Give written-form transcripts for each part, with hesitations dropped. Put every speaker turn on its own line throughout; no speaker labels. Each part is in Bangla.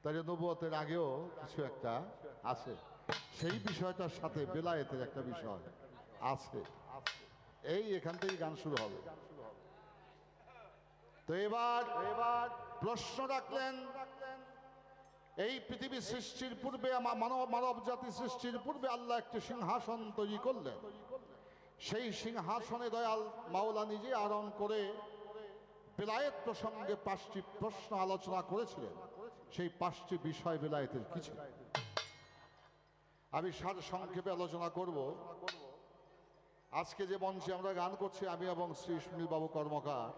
তাই নবুয়তের আগেও কিছু একটা আছে, সেই বিষয়টার সাথে বেলায়েতের একটা বিষয় আছে। এই এখান থেকেই গান শুরু হবে। তো এবার প্রশ্ন রাখলেন, এই পৃথিবী সৃষ্টির পূর্বে মানব জাতি সৃষ্টির পূর্বে আল্লাহ একটি সিংহাসন তৈরি করলেন। সেই সিংহাসনে দয়াল মাওলা নিজে আরোহণ করে বেলায়েত প্রসঙ্গে 5টি প্রশ্ন আলোচনা করেছিলেন। সেই 5টি বিষয় বেলায়েতের কিছু আমি সার সংক্ষেপে আলোচনা করব। আজকে যে মঞ্চে আমরা গান করছি, আমি এবং শ্রী সুনীল বাবু কর্মকার,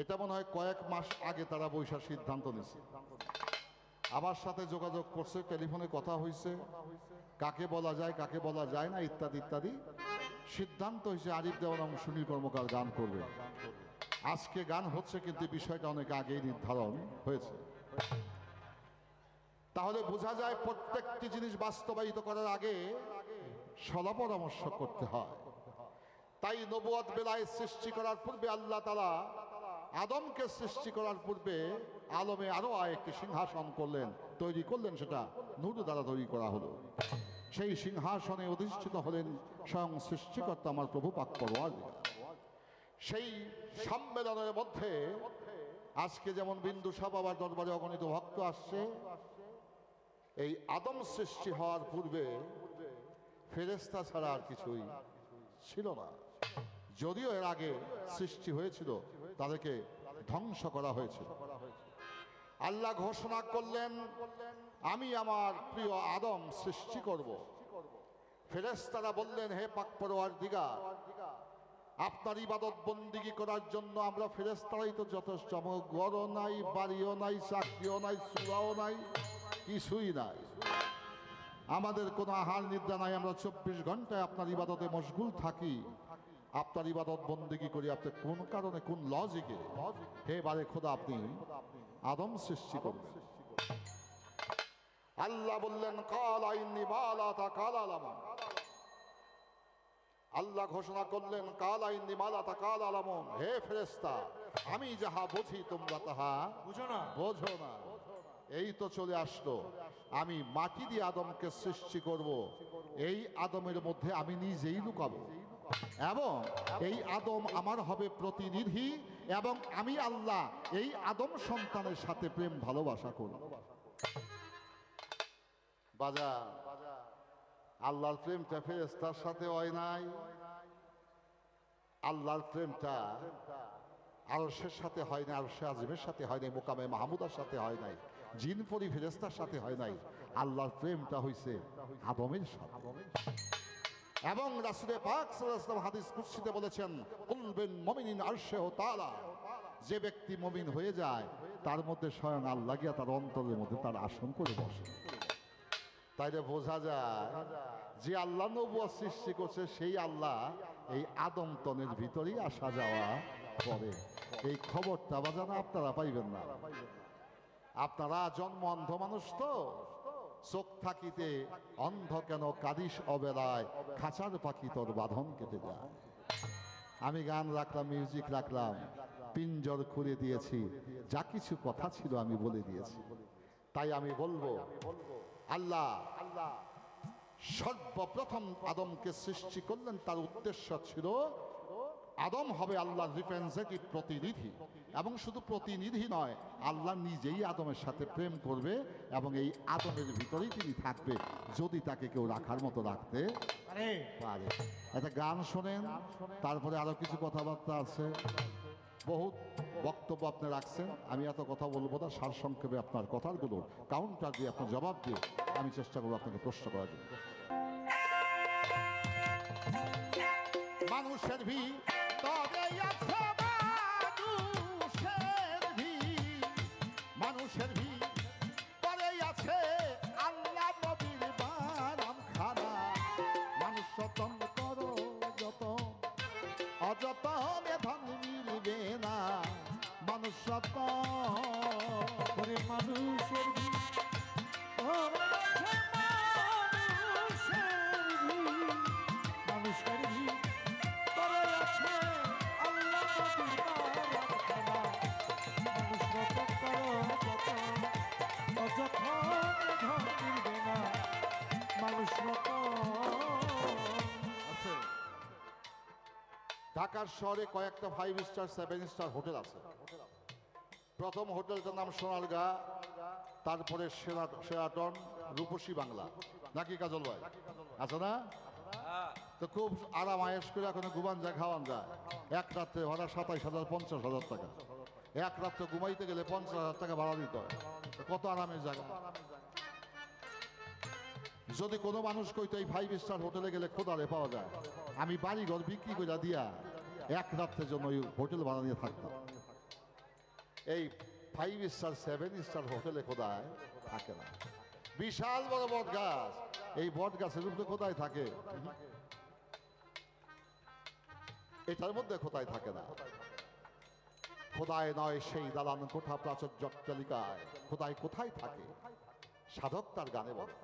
এটা মনে হয় কয়েক মাস আগে তারা বৈশাখ সিদ্ধান্ত নিয়েছে। আমার সাথে যোগাযোগ করছে, টেলিফোনে কথা হয়েছে, কাকে বলা যায় কাকে বলা যায় না ইত্যাদি ইত্যাদি। সিদ্ধান্ত হয়েছে আরিফ দেওয়ান এবং সুনীল কর্মকার গান করবে। আজকে গান হচ্ছে, কিন্তু বিষয়টা অনেক আগেই নির্ধারণ হয়েছে। তাহলে বোঝা যায় প্রত্যেকটি জিনিস বাস্তবায়িত করার আগে সলা পরামর্শ করতে হয়। তাই নবুয়ত বেলায়েত সৃষ্টি করার পূর্বে আল্লাহ তাআলা আদমকে সৃষ্টি করার পূর্বে আলমে আরো একটি সিংহাসন করলেন, তৈরি করলেন। সেটা নূর দ্বারা তৈরি করা হলো। সেই সিংহাসনে অধিষ্ঠিত হলেন স্বয়ং সৃষ্টিকর্তা আমার প্রভু পাক পরওয়ারদিগার। সেই সম্মেলনের মধ্যে আজকে যেমন বিন্দুসার বাবার দরবারে অগণিত ভক্ত আসছে, এই আদম সৃষ্টি হওয়ার পূর্বে ফেরেশতা ছাড়া আর কিছুই ছিল না। যদিও এর আগে সৃষ্টি হয়েছিল, তাদেরকে ধ্বংস করা হয়েছিল। আল্লাহ ঘোষণা করলেন, আমি আমার প্রিয় আদম সৃষ্টি করব। ফেরেশতারা বললেন, হে পাক পরওয়ারদিগার, আপনার ইবাদত বন্দিগি করার জন্য আমরা ফেরেশতারাই তো যথেষ্ট। আমার ঘরও নাই, বাড়িও নাই, চাকরিও নাই, চূড়াও নাই, কিছুই নাই। আমাদের কোনো আহার নিদ্রা নাই। আমরা 24 ঘন্টায় আপনার ইবাদতে মশগুল থাকি। আপনার ইবাদত বন্দেগী করি আপনি কোন কারণে, কোন লজিকে হে বারে খোদা আপনি আদম সৃষ্টি করবেন? আল্লাহ বললেন, কাল আইনি মালা তা কাল আলাম। আল্লাহ ঘোষণা করলেন, কাল আইনি মালা তা কাল আলাম, হে ফেরেশতা, আমি যাহা বুঝি তোমরা তাহা বোঝো না। এই তো চলে আসলো, আমি মাটি দিয়ে আদমকে সৃষ্টি করব। এই আদমের মধ্যে আমি নিজেই লুকাবো, এবং এই আদম আমার হবে প্রতিনিধি, এবং আমি আল্লাহ এই আদম সন্তানের সাথে প্রেম ভালোবাসা করব। বাজা, আল্লাহর প্রেমটা ফেরেশতার সাথে হয় নাই। আল্লাহর প্রেমটা আরশের সাথে হয় নাই, আরশে আজিমের সাথে হয় নাই, মোকামে মাহমুদার সাথে হয় নাই, জিন পরি ফেরেশতার সাথে হয় নাই। আল্লাহর প্রেমটা হইছে আদমের সাথে। এবং রাসূল পাক সাল্লাল্লাহু আলাইহি ওয়াসাল্লাম হাদিস কুদসিতে বলেছেন, কুলবিন মুমিনিন আরশেহু তাআলা, যে ব্যক্তি মুমিন হয়ে যায় তার মধ্যে স্বয়ং আল্লাহ গিয়া তার অন্তরের মধ্যে তার আসন করে বসে। তাইলে বোঝা যায় যে আল্লাহ নবুয়ত সৃষ্টি করছে, সেই আল্লাহ এই আদম তনের ভিতরেই আসা যাওয়া করে। এই খবরটা বাজানো আপনারা পাইবেন না। আপনারা জন্ম অন্ধ মানুষ, তো চোখ থাকিতে অন্ধ কেন কাদিস অবেলায়, খাঁচার পাখি তোর বাঁধন কেটে যায়। আমি গান রাখলাম, মিউজিক রাখলাম, পিঞ্জর খুলে দিয়েছি, যা কিছু কথা ছিল আমি বলে দিয়েছি। তাই আমি বলবো, আল্লাহ সর্বপ্রথম আদমকে সৃষ্টি করলেন, তার উদ্দেশ্য ছিল আদম হবে আল্লাহর রিপ্রেজেন্টেটিভ, প্রতিনিধি। এবং শুধু প্রতিনিধি নয়, আল্লাহ নিজেই আদমের সাথে প্রেম করবে, এবং এই আদমের ভিতরেই তিনি থাকবে, যদি তাকে কেউ রাখার মতো রাখতে পারে। একটা গান শোনেন, তারপরে আরো কিছু কথাবার্তা আছে, বহুত বক্তব্য আপনি রাখছেন। আমি এত কথা বলবো না, সারসংক্ষেপে আপনার কথাগুলো কাউন্টার দিয়ে আপনার জবাব দিয়ে আমি চেষ্টা করবো আপনাকে প্রশ্ন করার জন্য। মানুষের ভিতরে আছে, মানুষের ভিতরে আছে আল্লাহ নবীর বানাম খানা। মানুষ যতন করো যত, অযতনে ধন মিলবে না। মানুষ যতন, মানুষের ঢাকার শহরে কয়েকটা 5 স্টার 7 স্টার হোটেল আছে। প্রথম হোটেলটার নাম সোনারগাঁ, তারপরে শেরাটন, রূপসী বাংলা, নাকি কাজল ভাই আছে না? তো খুব আরাম আয়েস করে এখন ঘুমান যায়, খাওয়ান যায়। এক রাত্রে ভাড়া 27,000 50,000 টাকা। এক রাত্রে ঘুমাইতে গেলে 50,000 টাকা ভাড়া দিতে হয়। কত আরামের জায়গা। যদি কোনো মানুষ কইতো এই 5 স্টার হোটেলে গেলে খোদারে পাওয়া যায়, আমি বাড়ি ঘর বিক্রি করে দিয়া এক রাত্রের জন্য ওই হোটেল ভাড়া নিয়ে থাকতাম। এই 5 স্টার 7 স্টার হোটেলে খোদায় থাকে না। বিশাল বড় বট গাছ, এই বট গাছের উপরে কোথায় থাকে? এটার মধ্যে কোথায় থাকে না। খোদায় নয় সেই দালান কোঠা প্রাচুর্য অট্টালিকায়, খোদায় কোথায় থাকে সাধক তার গানে বলে।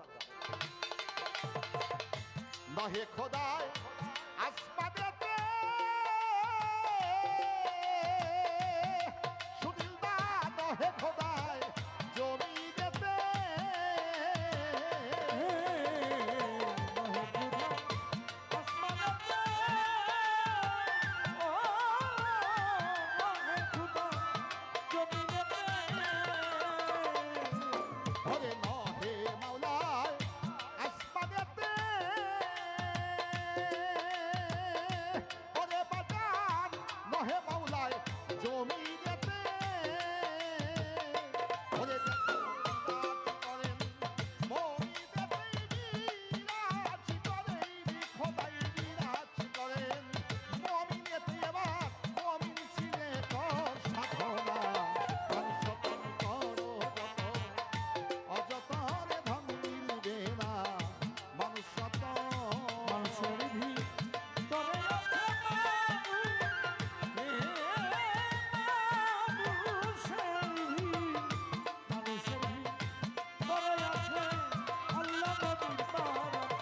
নহে খোদায় আসমানেতে, সুনীল দা নহে খোদায় জমিনেতে, ওরে নহে মাওলায় আসমানেতে, ওরে বাজার নহে মাওলায় জমিনেতে, ওরে করেন মমিনেতে বিরাজ করেন, খোদাই বিরাজ করেন মমিনেতে। এবার মমিন ছিলে তোর সাধনা, অনশন করো যত অযতনে ধন মিলবে না। মানুষ শত মানুষের ভিড় তবে আছে মানুষের ভিড় তবে আছে আল্লাহ নবীর পারাখানা।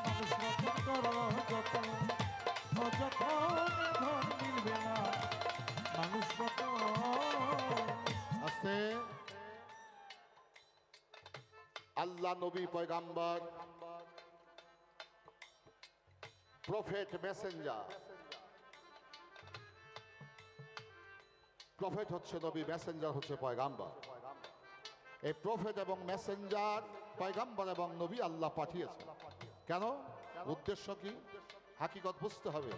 মানুষ রতন করো যত অযতনে ধন মিলবে না। মানুষ রতন আছে। আল্লাহ নবী পয়গাম্বর, প্রফেট মেসেঞ্জার। প্রফেট হচ্ছে নবী, মেসেঞ্জার হচ্ছে পয়গাম্বর। এই প্রফেট এবং মেসেঞ্জার, পয়গাম্বর এবং নবী আল্লাহ পাঠিয়েছেন। কেন? উদ্দেশ্য কি? হাকিকত বুঝতে হবে।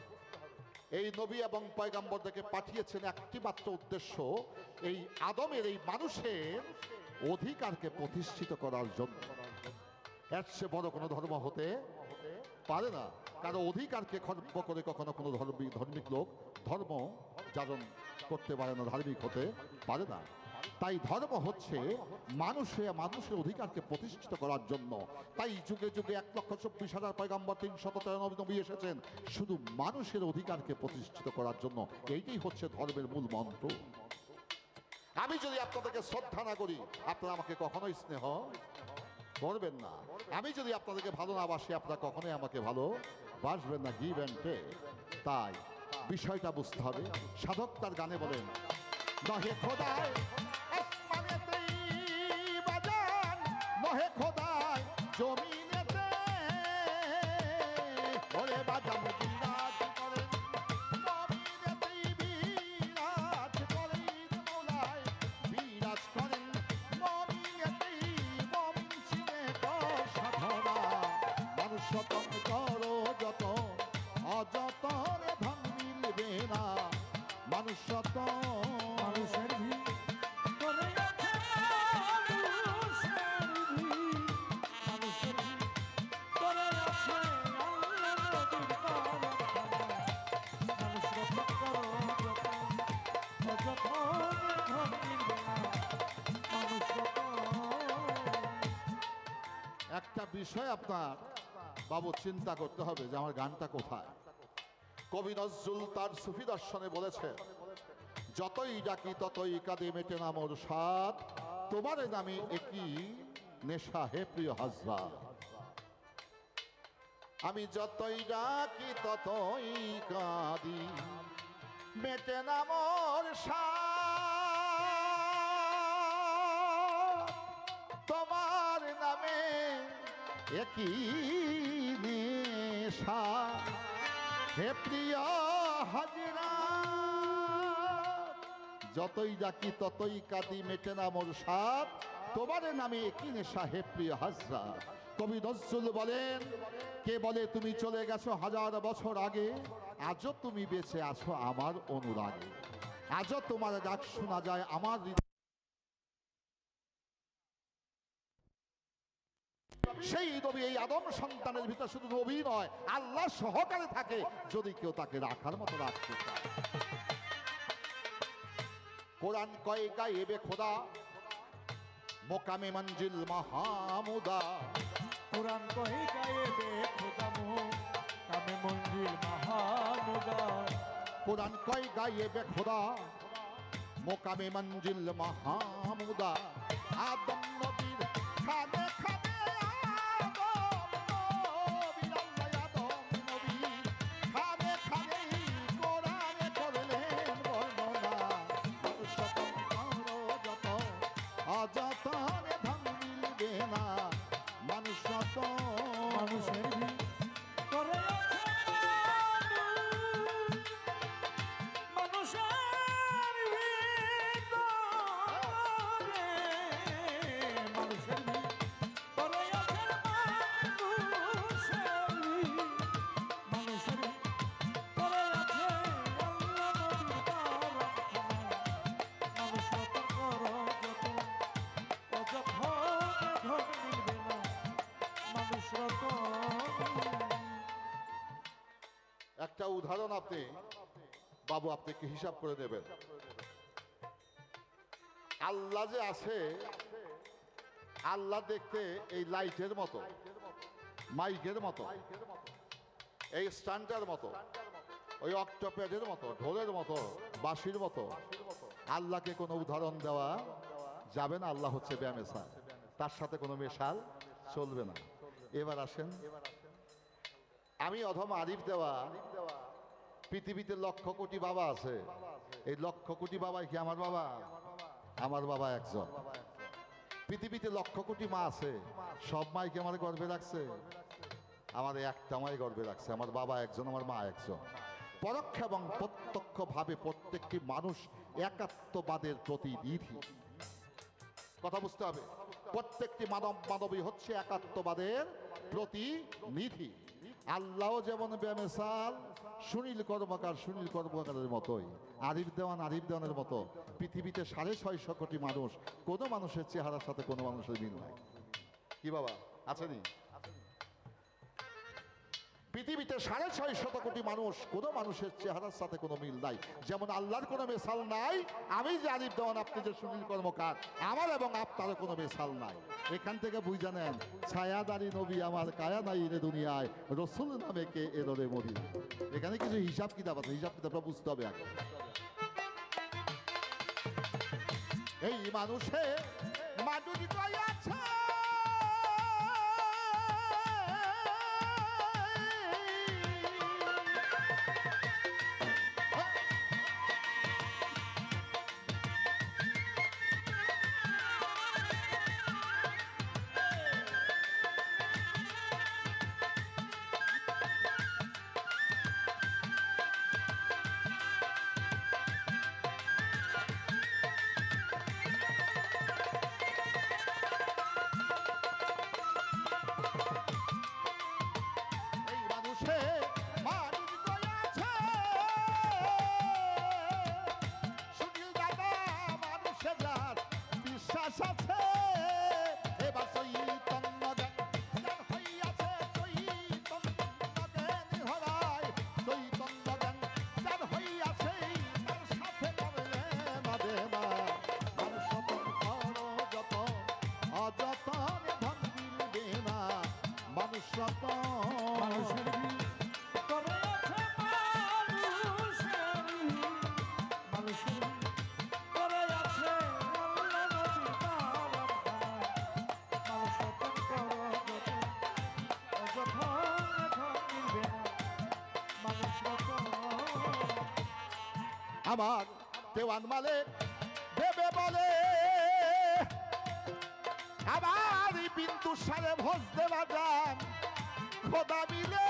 এই নবী এবং পয়গাম্বরদেরকে পাঠিয়েছেন একটি মাত্র উদ্দেশ্য, এই আদমের, এই মানুষের অধিকারকে প্রতিষ্ঠিত করার জন্য। এর চেয়ে বড় কোনো ধর্ম হতে পারে না। কারো অধিকারকে খর্ব করে কখনো কোনো ধার্মিক লোক ধর্ম যাজন করতে পারে না, ধার্মিক হতে পারে না। তাই ধর্ম হচ্ছে মানুষের অধিকারকে প্রতিষ্ঠিত করার জন্য। তাই যুগে যুগে 1,24,000 পয়গাম্বর, 393 নবী এসেছেন শুধু মানুষের অধিকারকে প্রতিষ্ঠিত করার জন্য। এইটাই হচ্ছে ধর্মের মূল মন্ত্র। আমি যদি আপনাদেরকে শ্রদ্ধা না করি, আপনারা আমাকে কখনোই স্নেহ করবেন না। আমি যদি আপনাদেরকে ভালো না বাসি, আপনারা কখনোই আমাকে ভালো বাসবেন না। Give and take. তাই বিষয়টা বুঝতে হবে। সাধক তার গানে বলেন, নহে খোদায় আসমানেতে বাজান, নহে খোদায় জমিনেতে, ওরে বাজান বিরাজ করেন মমিনেতে, বিরাজ করেন মৌলায় বিরাজ করেন মমিনেতে। মমিন ছিলে তোর সাধনা, মানুষ শতন করো যত অযতনে ধন মিলবে না। মানুষ শত মানুষের ভিড় করে আছে, মানুষের ভিড় মানুষের ভিড় করে আছে আল্লাহ নবীর পারাখানা। মানুষ রক্ষা করো যত অযতনে ধন মিলবে না। মানুষ একটা বিষয় আপনার বাবু চিন্তা করতে হবে যে আমার গানটা কোথায়। কবি নজরুল তার সুফি দর্শনে বলেছে, যতই ডাকি ততই কাঁদে মেটে না মোর সাদ, তোমার নামে একই নেশা হে প্রিয় হাজরাত। আমি যতই ডাকি ততই কাঁদি মেটে না মোর সাদ, তোমার নামে একই নেশা। হে প্রিয় হাজরা, যতই ডাকি ততই কাঁদি, মেটে না মোর সাথ, তোমার নামে কি নেশা হে প্রিয় হাজরা। কবি নজরুল বলেন, কে বলে তুমি চলে গেছো হাজার বছর আগে, আজও তুমি বেঁচে আছো আমার অনুরাগে, আজও তোমার ডাক শোনা যায় আমার হৃদয়। সেই নবী এই আদম সন্তানের ভিতর শুধু নবী নয়, আল্লাহ সহকারে থাকে যদি কেউ তাকে রাখার মতো রাখতে চায়। কোরআন কয় গায়েবে খোদা, মোকামে মঞ্জিল মাহমুদা।
কোরআন কয় গায়েবে খোদা, মোকামে মঞ্জিল মাহমুদা।
কোরআন কয় গায়েবে খোদা, মোকামে মঞ্জিল মাহমুদা। আদম নবীর খানে খানে অযতনে ধন মিলবে না, মানুষ
মানুষের ভিতরে আছে মানুষের ভিতরে, মানুষের ভিতরে আছে মানুষের ভিতরে আছে আল্লাহ নবীর বারাকানা। মানুষ রতন করো যতন,
একটা উদাহরণ আপনি বাবু আপনাকে হিসাব করে দেবেন। আল্লাহ যে আছে, আল্লাহ দেখতে এই লাইটের মতো, মাইকের মতো, এই স্ট্যান্ডের মতো, ওই অক্টোপ্যাডের মতো, ঢোলের মতো, বাঁশির মতো। আল্লাহকে কোনো উদাহরণ দেওয়া যাবে না। আল্লাহ হচ্ছে বেমেসাল, তার সাথে কোনো মেশাল চলবে না। এবার আসেন, আমি অধম আরিফ দেওয়া, পৃথিবীতে লক্ষ কোটি বাবা আছে, এই লক্ষ কোটি বাবাই কি আমার বাবা? আমার বাবা একজন। পৃথিবীতে লক্ষ কোটি মা আছে, সব মাই কি আমার গর্বে রাখছে? আমার একটা মাই গর্বে রাখছে, আমার বাবা একজন, আমার মা একজন। পরোক্ষ এবং প্রত্যক্ষ ভাবে প্রত্যেকটি মানুষ একাত্মবাদের প্রতিনিধি। কথা বুঝতে হবে, প্রত্যেকটি মানবী হচ্ছে একাত্মবাদের প্রতিনিধি। আল্লাহ যেমন বেমেসাল, সুনীল কর্মকারের মতোই, আরিফ দেওয়ানের মতো পৃথিবীতে 650 কোটি মানুষ, কোনো মানুষের চেহারার সাথে কোনো মানুষের মিল নাই। কি বাবা আছেনি? পৃথিবীতে 650 কোটি মানুষ, কোনো মানুষের চেহারার সাথে কোনো মিল নাই। যেমন আল্লাহর কোনো মেসাল নাই, আমি যে আরিফ দেওয়ান, আপনি যে সুনীল কর্মকার, আমার এবং আপনারও কোনো মেসাল নাই। এখান থেকে বুঝে নেন, ছায়াদারি নবী আমার, কায়া নাই রে দুনিয়ায়, রসুল নামে কে এলো রে মদিনায়। এখানে কিছু হিসাব কিতাব আছে, হিসাব কিতাবটা বুঝতে হবে আগে। এই মানুষে মাধুরী আছে, আমার দেওয়ান মালিক ভেবে বলে, আমার বিন্দু সারে ভোজ দেওয়া যান খোদা মিলে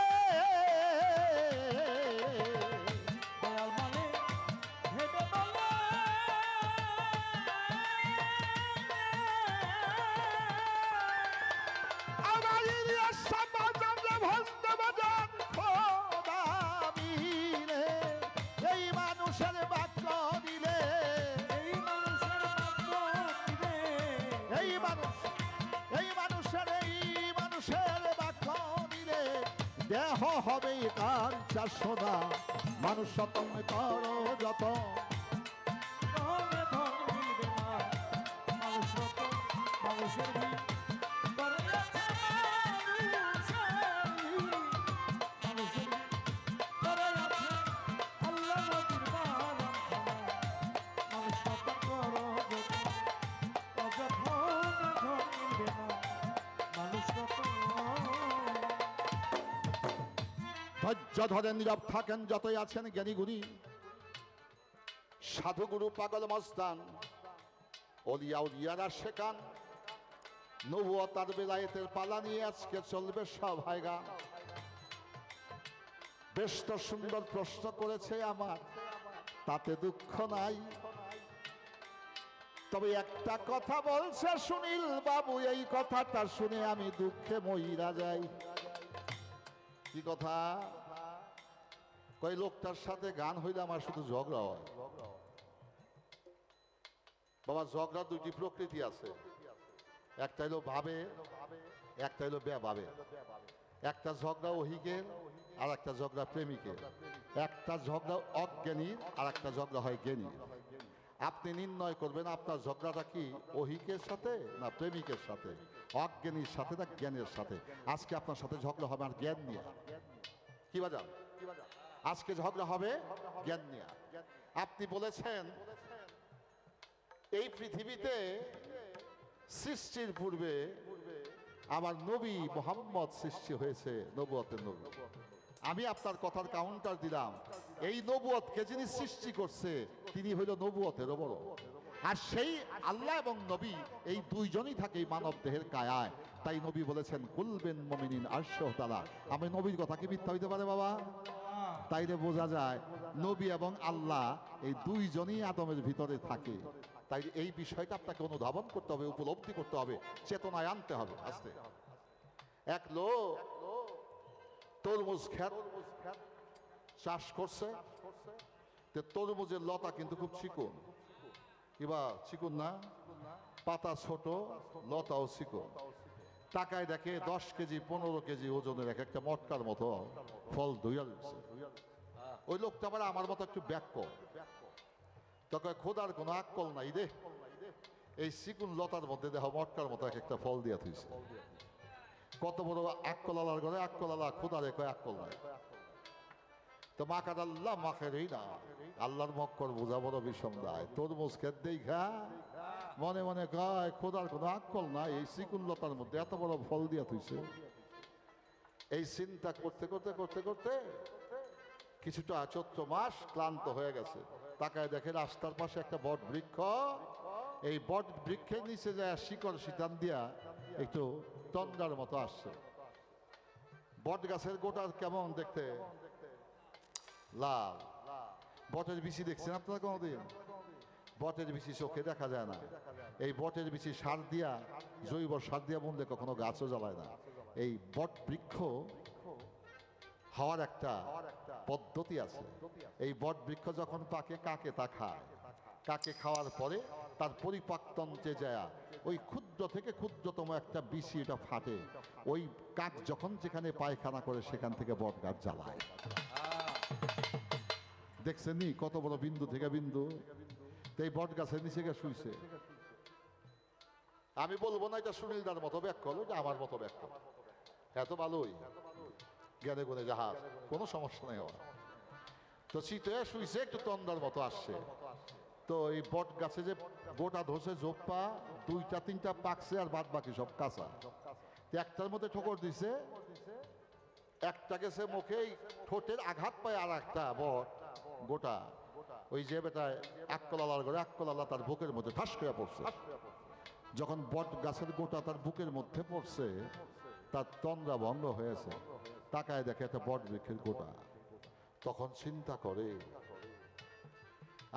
দেহ হবে কাঞ্চা সোনা, মানুষ যতন করো যত,
ধনে ধন মিলবে না, মানুষ রতন মানুষের ভিড় করে আছে মানুষের ভিড় করে আছে আল্লাহ নবীর বারাখানা, মানুষ রতন করো যত, অযথনে ধন মিলবে না, মানুষ রতন।
ধৈর্য ধরে নীরব থাকেন যতই আছেন জ্ঞানী গুণী, সাধুগুরু পাগল মস্তান, অলিয়া উলিয়ারা শেখান, নবুয়ত আর বেলায়েতের পালা নিয়ে আজকে চলবে সভায় গান। বেশ তো সুন্দর প্রশ্ন করেছে আমার, তাতে দুঃখ নাই, তবে একটা কথা বলছে সুনীল বাবু, এই কথাটা শুনে আমি দুঃখে মইরা যাই। কি কথা? কই লোকটার সাথে গান হইলে আমার শুধু ঝগড়া হয়। বাবা, ঝগড়া দুইটি প্রকৃতি আছে, একটা হইলো ভাবে, একটা হইলো ভাবে। একটা ঝগড়া ওহিকের আর একটা ঝগড়া প্রেমিকের, একটা ঝগড়া অজ্ঞানীর আর একটা ঝগড়া হয় জ্ঞানীর। আপনি নির্ণয় করবেন আপনার ঝগড়াটা কি ওহিকের সাথে না প্রেমিকের সাথে, অজ্ঞানীর সাথে না জ্ঞানের সাথে। আজকে আপনার সাথে ঝগড়া হবে আর জ্ঞান নিয়ে। কি বাজান? আজকে ঝগড়া হবে জ্ঞান নিয়ে। আপনি বলেছেন এই পৃথিবীতে সৃষ্টির পূর্বে আমার নবী মোহাম্মদ সৃষ্টি হয়েছে, নবুয়তের নবী। আমি আপনার কথার কাউন্টার দিলাম, এই নবুয়তকে যিনি সৃষ্টি করছে তিনি হইল নবুয়তেরও বড়। আর সেই আল্লাহ এবং নবী এই দুইজনই থাকে এই মানব দেহের কায়ায়। তাই নবী বলেছেন কুলবেন মুমিনিন আরশাহতালা। আমি নবীর কথা কি মিথ্যা হইতে পারে বাবা? তাইলে বোঝা যায় নবী এবং আল্লাহ এই দুইজনই আদমের ভিতরে থাকে। তাই এই বিষয়টা আপনাকে অনুধাবন করতে হবে, উপলব্ধি করতে হবে, চেতনায় আনতে হবে। আস্তে এক লোক তরমুজ ক্ষেত চাষ করছে, তরমুজের লতা কিন্তু খুব চিকন, কিবা চিকন না, পাতা ছোট, লতাও চিকন। টাকায় দেখে 10 কেজি 15 কেজি ওজনের একটা মটকার মতো ফল ধুইয়া দিচ্ছে। ওই লোকটা আবার আমার মতো একটু ব্যাক্য, তখন খোদার কোনো আক্কল নাই রে, এই চিকুন লতার মধ্যে দেখো মটকার মতো একটা ফল দিয়া থইছে। কত বড় আক্কল আলার ঘরে আক্কল আলা, খোদারে কয় আক্কল নাই। তো মাকার আল্লাহ মাখেরই না, আল্লাহর মক্কর বোঝা বড় বিষম দেয়। তরমুজ খেত দেখা মনে মনে কয় খোদার কোনো আক্কল নাই, এই চিকুন লতার মধ্যে এত বড় ফল দিয়া থইছে। এই চিন্তা করতে করতে করতে করতে কিছুটা চৈত্র মাস ক্লান্ত হয়ে গেছে। তাকায় দেখে রাস্তার পাশে একটা বট বৃক্ষ, এই বট বৃক্ষের নিচে যায় শিকড় শীতান দিয়া একটু তন্দার মতো আসছে। বট গাছের গোটা কেমন দেখতে, লাল। বটের বিচি দেখছেন আপনারা কোনোদিন? বটের বিচি চোখে দেখা যায় না। এই বটের বিচি সার দিয়া, জৈব সার দিয়া বুনলে কখনো গাছও জ্বালায় না। এই বট বৃক্ষ হওয়ার একটা পদ্ধতি আছে। এই বট বৃক্ষ যখন পাকে কাকে তা খায়, কাকে খাওয়ার পরে তার পরিপাকতন্ত্রে যায় ওই ক্ষুদ্র থেকে ক্ষুদ্রতম একটা বিচি এটা ফাটে। ওই কাক যখন যেখানে পায়খানা করে সেখান থেকে বট গাছ জ্বালায়। দেখছেন নি কত বড় বিন্দু থেকে বিন্দু? এই বট গাছের নিচে গিয়ে শুইছে। আমি বলবো না এটা সুনীলদার মতো ব্যাখ্যা হলো, এটা আমার মতো ব্যাখ্যা। এত ভালোই জ্ঞানে গুণে জাহাজ, কোনো সমস্যা নেই আমার। তো শীতে শুইছে, একটু তন্দার মতো আসছে। তো এই বট গাছে যে গোটা ধসে জোপ্পা 2টা 3টা পাকছে আর বাদ বাকি সব কাঁচা। একটার মধ্যে ঠোকর দিছে, একটা গেছে মুখে, ঠোঁটের আঘাত পায় আর একটা বট গোটা ওই যে বেটায় আক্কলালার ঘরে আক্কলালা তার বুকের মধ্যে ঠাস করে পড়ছে। যখন বট গাছের গোটা তার বুকের মধ্যে পড়ছে, তার তন্দ্রা ভঙ্গ হয়েছে। তাকায় দেখে একটা বট বৃক্ষের গোটা। তখন চিন্তা করে,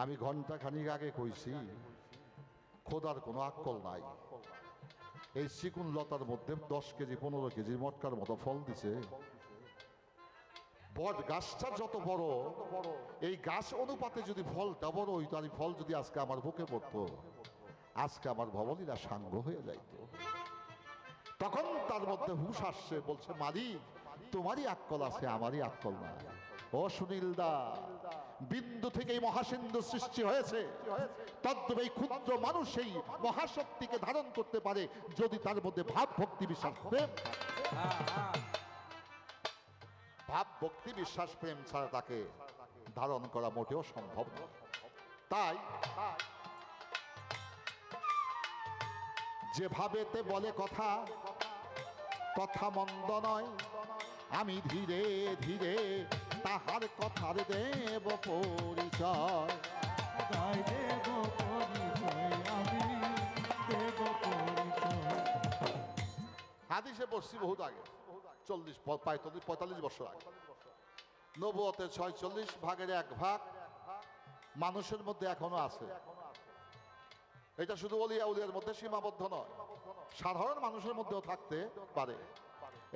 আমি ঘন্টা খানিক আগে কইছি খোদার কোনো আক্কল নাই, এই চিকুন লতার মধ্যে 10 কেজি 15 কেজির মটকার মতো ফল দিছে। বট গাছটা যত বড়, এই গাছ অনুপাতে যদি ফলটা বড় হইতো, আর ফল যদি আজকে আমার বুকে পড়তো, আজকে আমার ভবলীলা সাঙ্গ হয়ে যাইত। তখন তার মধ্যে হুঁশ আসছে, বলছে মালিক তোমারই আক্কল আছে, আমারই আক্কল নাই। ও সুনীল দা, বিন্দু থেকেই মহাসিন্ধু সৃষ্টি হয়েছে, তদ্রূপ এই ক্ষুদ্র মানুষ এই মহাশক্তিকে ধারণ করতে পারে যদি তার মধ্যে ভাব ভক্তি বিশ্বাস প্রেম থাকে। ভাব ভক্তি বিশ্বাস প্রেম ছাড়া তাকে ধারণ করা মোটেও সম্ভব নয়। তাই যেভাবেতে বলে কথা, কথা মন্দ নয়, আমি ধীরে ধীরে তাহার কথার দেব পরিচয়।
গাই দেব পরিচয়, আমি দেব পরিচয়।
হাদিসে পড়ছি বহুত আগে, 45 বছর আগে। নবুয়তের 46 ভাগের 1 ভাগ মানুষের মধ্যে এখনো আছে। এটা শুধু ওলিয়া উলিয়ার মধ্যে সীমাবদ্ধ নয়, সাধারণ মানুষের মধ্যেও থাকতে পারে।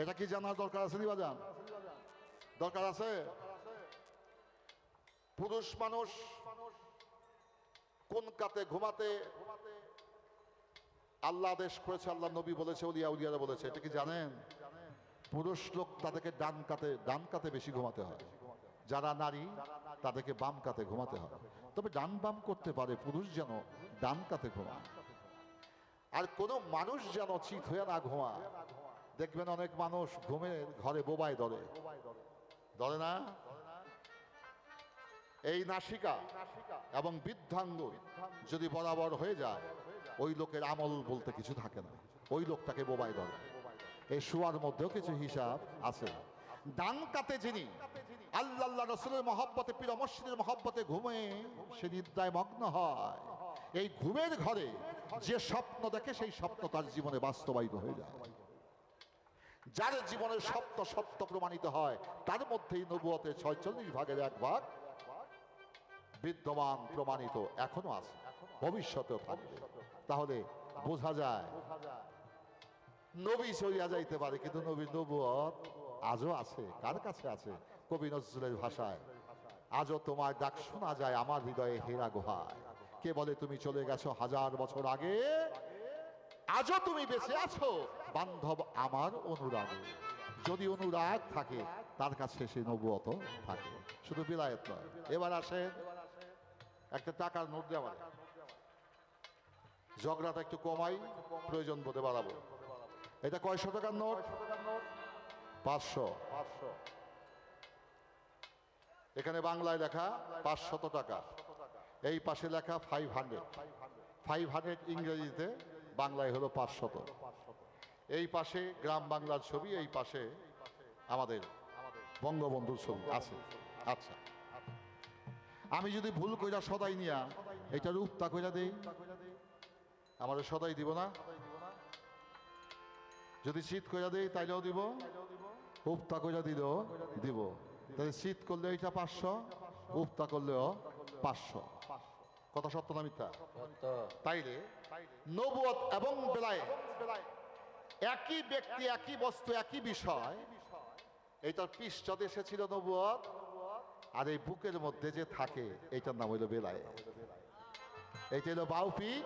এটা কি জানার দরকার আছে নিবাজান? দরকার আছে। পুরুষ মানুষ কোন কাতে ঘুমাতে আল্লাহ আদেশ করেছে, আল্লাহ নবী বলেছে, ওলিয়া উলিয়ারা বলেছে, এটা কি জানেন? পুরুষ লোক তাদেরকে ডান কাতে বেশি ঘুমাতে হয়, যারা নারী তাদেরকে বাম কাতে ঘুমাতে হয়। তবে ডান বাম করতে পারে, পুরুষ যেন ডান কাতে ঘুমায়। আর কোনো মানুষ যেন চিত হয়ে না ঘুমায়। দেখবেন অনেক মানুষ ঘুমের ঘরে বোবায় ধরে, ধরে না? এই নাসিকা এবং বৃদ্ধাঙ্গ যদি বরাবর হয়ে যায়, ওই লোকের আমল বলতে কিছু থাকে না, ওই লোকটাকে বোবায় ধরে। এই শোয়ার মধ্যেও কিছু হিসাব আছে। ডান কাতে যিনি আল্লাহ রসুলের মহব্বতে, পীর মুর্শিদের মহব্বতে ঘুমে সে নিদ্রায় মগ্ন হয়, এই ঘুমের ঘরে যে স্বপ্ন দেখে সেই স্বপ্ন তার জীবনে বাস্তবায়িত হয়ে যায়। যার জীবনের স্বপ্ন সত্য প্রমাণিত হয়, তার মধ্যেই নবুয়তের 46 ভাগের 1 ভাগ বিদ্যমান প্রমাণিত এখনো আছে, ভবিষ্যতেও থাকবে। তাহলে বোঝা যায় নবী চলিয়া যাইতে পারে, কিন্তু নবীর নবুয়ত আজও আছে। কার কাছে আছে? কবি নজরুলের ভাষায়, আজও তোমার ডাক শোনা যায় আমার হৃদয়ে হেরা গুহায়। কে বলে তুমি চলে গেছো 1000 বছর আগে, আজও তুমি বেঁচে আছো বান্ধব আমার অনুরাগে। যদি অনুরাগ থাকে তার কাছে সে নবুয়ত থাকে, শুধু বিলায়েত নয়। এবার আসেন একটা টাকার নোট দেওয়া, ঝগড়াটা একটু কমাই, প্রয়োজন বোধে বাড়াবো। এটা কয়শো টাকার নোট? 500। এখানে বাংলায় লেখা 500 টাকা, এই পাশে লেখা 500। 500 ইংরেজিতে, বাংলায় হলো 500। এই পাশে গ্রাম বাংলার ছবি, এই পাশে আমাদের বঙ্গবন্ধুর ছবি আছে। আচ্ছা, আমি যদি ভুল কইরা সদাই নিয়া এটা রূপতা কইরা দেই, আমাদের সদাই দিব না? যদি শীত কইরা দেই তাইলেও দিব, উপতা কইরা দিলেও দিব। তাহলে শীত করলে এটা 500, উপতা করলেও 500। কথা সত্য না মিথ্যা? তাইলে নবুয়ত এবং বেলায়েত একই ব্যক্তি, একই বস্তু, একই বিষয়। এইটার পৃষ্ঠদেশে এসেছিল নবুয়ত, আর এই বুকের মধ্যে যে থাকে এইটার নাম হইল বেলায়েত। এইটা হলো বাউ পিঠ,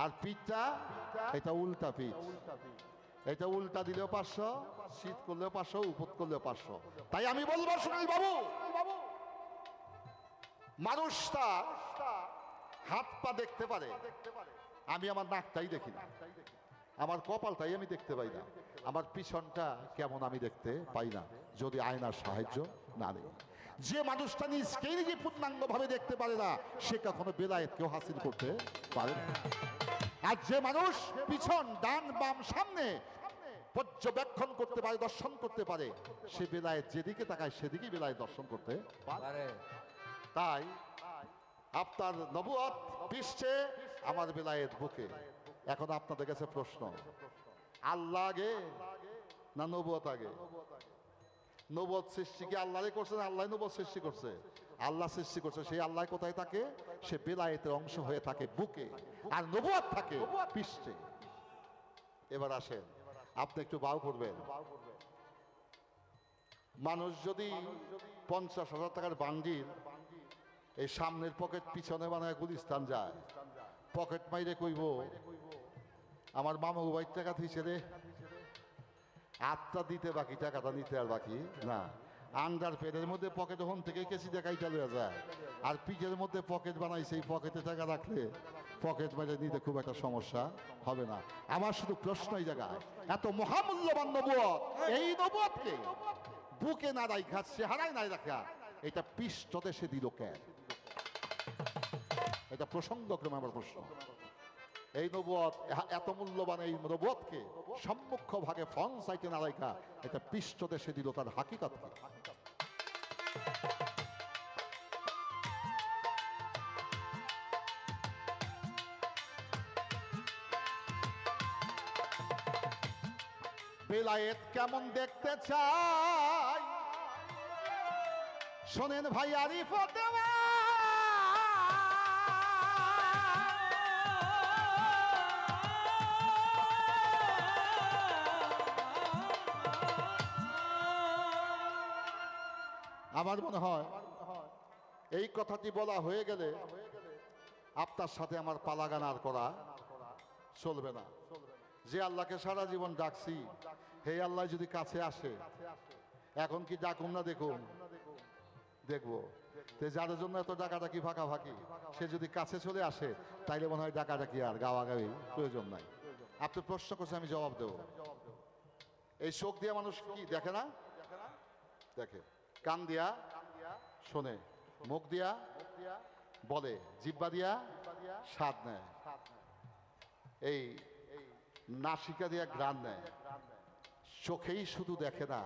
আর পিঠটা এটা উল্টা পিঠ। এটা উল্টা দিলেও 500, শীত করলেও 500, উপত করলেও 500। তাই আমি বলবো সুনীল বাবু, মানুষ তার হাত পা দেখতে পারে, আমি আমার নাকটাই দেখি না, আমার কপালটাই আমি দেখতে পাই না, আমার পিছনটা কেমন আমি দেখতে পাই না যদি আয়নার সাহায্য না নেই। যে মানুষটা নিজকেই নিজে পূর্ণাঙ্গ ভাবে দেখতে পারে না, সে কখনো বেলায়েতকেও হাসিল করতে পারে না। আর যে মানুষ পিছন, ডান, বাম, সামনে পর্যবেক্ষণ করতে পারে, দর্শন করতে পারে, সে বেলায়েত যেদিকে তাকায় সেদিকেই বেলায়েত দর্শন করতে পারে। তাই আপনার নবুয়ত পৃষ্ঠে, আমার বেলায়েত বুকে। এখন আপনাদের কাছে প্রশ্ন, আল্লাহ আগে না নবুয়ত আগে? নবুয়ত সৃষ্টি কি আল্লাহই করছে না আল্লাহ নবুয়ত সৃষ্টি করছে? আল্লাহ সৃষ্টি করছে। সেই আল্লাহ কোথায় থাকে? সে বেলায়েতের অংশ হয়ে থাকে বুকে, আর নবুয়ত থাকে পৃষ্ঠে। এবার আসেন, আপনি একটু বাউ করবেন। মানুষ যদি 50,000 টাকার বান্ডিল এই সামনের পকেট পিছনে বানায় গুলিস্তান যায়, পকেট মাইরে কইব আমার মামু ভাই টাকা দিছে রে, আটটা দিতে বাকি, টাকাটা নিতে আর বাকি না। আন্ডার প্যাডের মধ্যে পকেট হন থেকে কেসি দেখাইটা লইয়া যায়, আর পিঠের মধ্যে পকেট বানাইছে, এই পকেটে টাকা রাখলে পকেট মেরে নিতে খুব একটা সমস্যা হবে না। আমার শুধু প্রশ্ন এই জায়গায়, এত মহামূল্যবান নবুয়ত, এই নবুয়তকে বুকে না রাখা, চেহারায় নাই রাখা, এটা পৃষ্ঠ দেশে দিল কেন? এটা প্রসঙ্গক্রমে আমার প্রশ্ন। এই নবুয়ত, এত মূল্যবান এই নবুয়তকে সম্মুখ ভাগে ফ্রন্ট সাইডে না রাখা, এটা পৃষ্ঠ দেশে দিল তার হাকিকত কি? বেলায়েত কেমন দেখতে চাই, শোনেন ভাই আরিফ দেওয়া। আমার মনে হয় এই কথাটি বলা হয়ে গেলে আপনার সাথে আমার পালাগান আর করা চলবে না। যে আল্লাহকে সারা জীবন ডাকছি, হে আল্লাহ যদি কাছে আসে, এখন কি ডাকুন না দেখুন? দেখবো। যার জন্য এত ডাকাডাকি ফাঁকাফাঁকি, সে যদি কাছে চলে আসে, তাইলে মনে হয় ডাকাডাকি আর গাওয়াগাওয়ি প্রয়োজন নাই। আপনি প্রশ্ন করছেন, আমি জবাব দেব। এই চোখ দিয়ে মানুষ কি দেখে না? দেখে। কান দিয়া শোনে, মুখ দিয়া বলে, জিহ্বা দিয়া স্বাদ নেয়, এই নাসিকা দিয়া ঘ্রাণ নেয়। চোখেই শুধু দেখে না,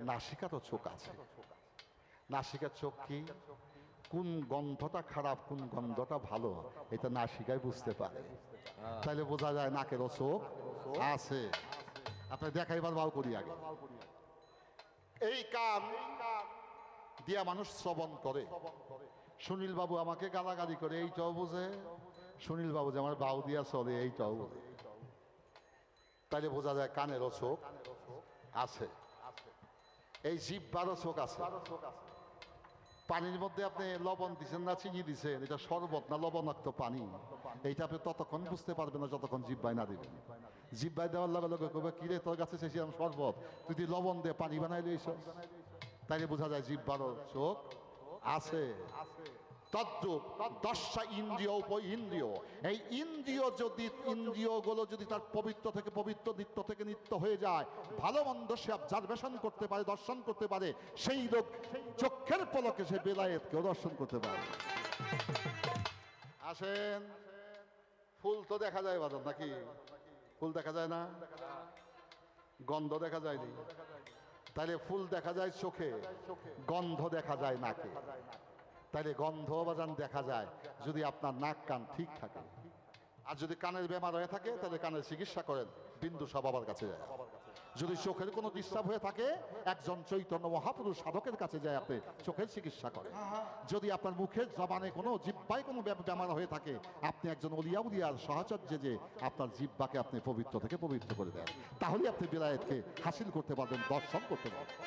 নাসিকা তো চোখ আছে। নাসিকার চোখ কি, কোন গন্ধটা খারাপ কোন গন্ধটা ভালো, এটা নাসিকায় বুঝতে পারে। তাইলে বোঝা যায় নাকেরও চোখ আছে। আপনি দেখাইবার বাউ করি আগে। এই কান দিয়া মানুষ শ্রবণ করে। সুনীল বাবু আমাকে গালাগালি করে, এইটাও বোঝে। সুনীল বাবু যে আমার বাউ দিয়া চলে, এইটাও বোঝে। তাইলে বোঝা যায় কানেরও চোখ আছে। এই জিহ্বারও চোখ আছে। পানির মধ্যে আপনি লবণ দিচ্ছেন না চিনি দিচ্ছেন, এটা শরবত না লবণাক্ত পানি, এইটা আপনি ততক্ষণ বুঝতে পারবেন না যতক্ষণ জিহ্বায় না দিবেন। জিহ্বায় দেওয়ার লগে লগে কবে, কিরে তোর কাছে চেয়েছিলাম শরবত, তুই যদি লবণ দিয়ে পানি বানাই লইছ, তাইলে বোঝা যায় জিহ্বারও চোখ আছে। তদ্রূপ দশটা ইন্দ্রিয় ইন্দ্রিয়, এই ইন্দ্রিয়গুলো যদি তার পবিত্র থেকে পবিত্র, নিত্য থেকে নিত্য হয়ে যায়, ভালো মন্দ সে অবজারভেশন করতে পারে, দর্শন করতে পারে, সেই লোক চক্ষের পলকে সে বেলায়েতকেও দর্শন করতে পারে। আসেন, ফুল তো দেখা যায় বাজার নাকি? ফুল দেখা যায় না, গন্ধ দেখা যায়নি। তাইলে ফুল দেখা যায় চোখে, গন্ধ দেখা যায় নাকে। তাইলে গন্ধ বাজান দেখা যায় যদি আপনার নাক কান ঠিক থাকে। আর যদি কানের বেমার হয়ে থাকে, তাহলে কানের চিকিৎসা করেন, বিন্দু সব বাবার কাছে যায়। যদি চোখের কোনো ডিস্টার্ব হয়ে থাকে, একজন চৈতন্য মহাপুরুষ সাধকের কাছে যায়, আপনি চোখের চিকিৎসা করেন। যদি আপনার মুখের জবানে কোনো, জিহ্বায় কোনো বেমার হয়ে থাকে, আপনি একজন অলিয়া উলিয়ার সাহচর্যে যে আপনার জিহ্বাকে আপনি পবিত্র থেকে পবিত্র করে দেন, তাহলে আপনি বেলায়েতকে হাসিল করতে পারবেন, দর্শন করতে পারবেন।